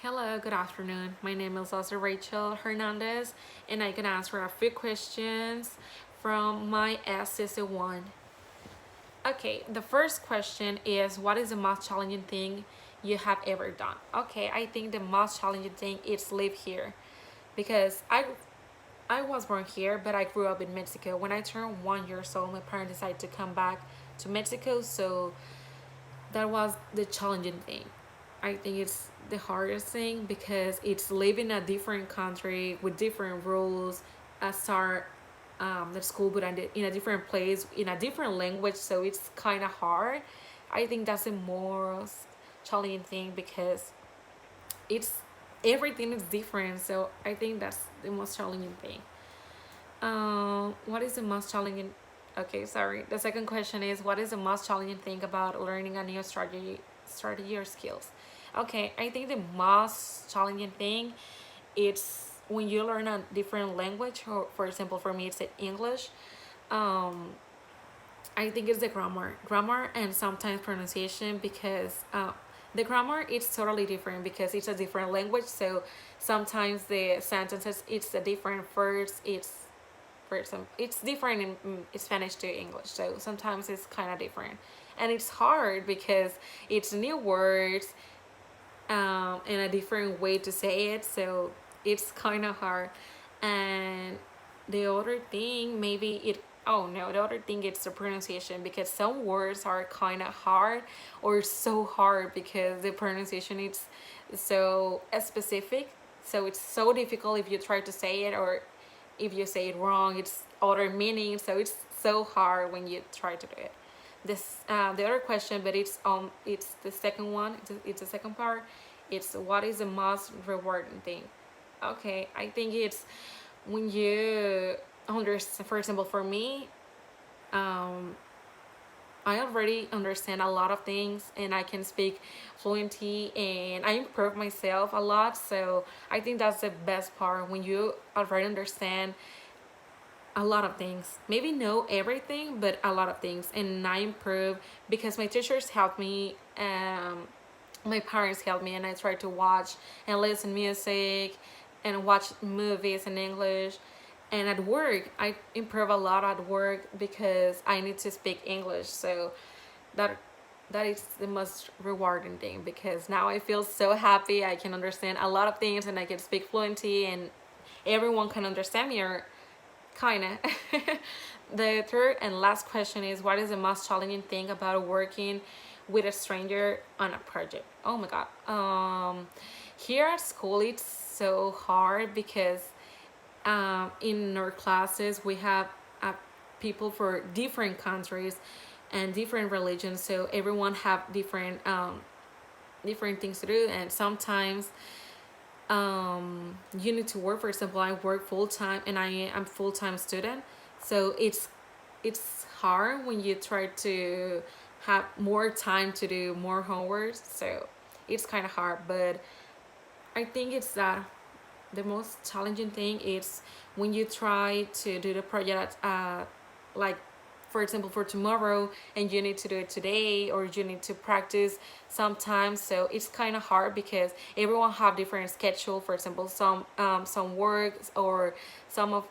Hello, good afternoon. My name is also Rachel Hernandez, and I can answer a few questions from my SCC1. Okay, the first question is, what is the most challenging thing you have ever done? Okay, I think the most challenging thing is live here, because I was born here, but I grew up in Mexico. When I turned 1 year old, my parents decided to come back to Mexico, so that was the challenging thing. I think it's the hardest thing because it's living in a different country with different rules. I start the school, but in a different place, in a different language, so it's kind of hard. I think that's the most challenging thing because it's everything is different. So I think that's the most challenging thing. What is the most challenging? Okay, sorry. The second question is, what is the most challenging thing about learning a new strategy or skills? Okay, I think the most challenging thing it's when you learn a different language. Or for example, for me, it's English. Um, I think it's the grammar, and sometimes pronunciation because the grammar is totally different because it's a different language. So sometimes the sentences it's a different words. For example, it's different in Spanish to English, so sometimes it's kind of different, and it's hard because it's new words and a different way to say it, so it's kind of hard. And the other thing, maybe it. Oh no, the other thing it's the pronunciation because some words are kind of hard or so hard because the pronunciation is so specific, so it's so difficult if you try to say it, or if you say it wrong it's other meaning, so it's so hard when you try to do it. This the other question, but it's the second one, it's the second part. It's what is the most rewarding thing? Okay, I think it's when you understand. For example, for me, um I already understand a lot of things and I can speak fluently and I improve myself a lot. So I think that's the best part when you already understand a lot of things. Maybe know everything, but a lot of things. And I improve because my teachers helped me, my parents helped me, and I try to watch and listen music and watch movies in English. And at work, I improve a lot at work because I need to speak English. So that that is the most rewarding thing because now I feel so happy. I can understand a lot of things and I can speak fluently and everyone can understand me, or kind of. The third and last question is, what is the most challenging thing about working with a stranger on a project? Oh my god. Here at school it's so hard because in our classes we have people for different countries and different religions, so everyone have different things to do, and sometimes you need to work. For example, I work full-time and I am full-time student, so it's hard when you try to have more time to do more homework, so it's kind of hard. But I think it's that the most challenging thing is when you try to do the project like for example for tomorrow and you need to do it today, or you need to practice sometimes, so it's kind of hard because everyone have different schedule. For example, some work, or some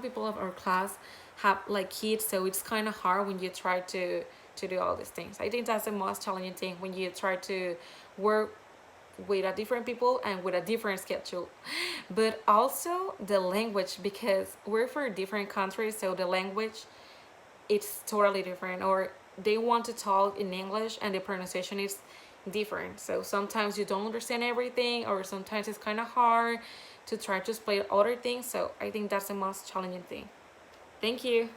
people of our class have like kids, so it's kind of hard when you try to do all these things. I think that's the most challenging thing when you try to work with a different people and with a different schedule. But also the language, because we're for different countries, so the language it's totally different, or they want to talk in English and the pronunciation is different, so sometimes you don't understand everything, or sometimes it's kind of hard to try to explain other things. So I think that's the most challenging thing. Thank you.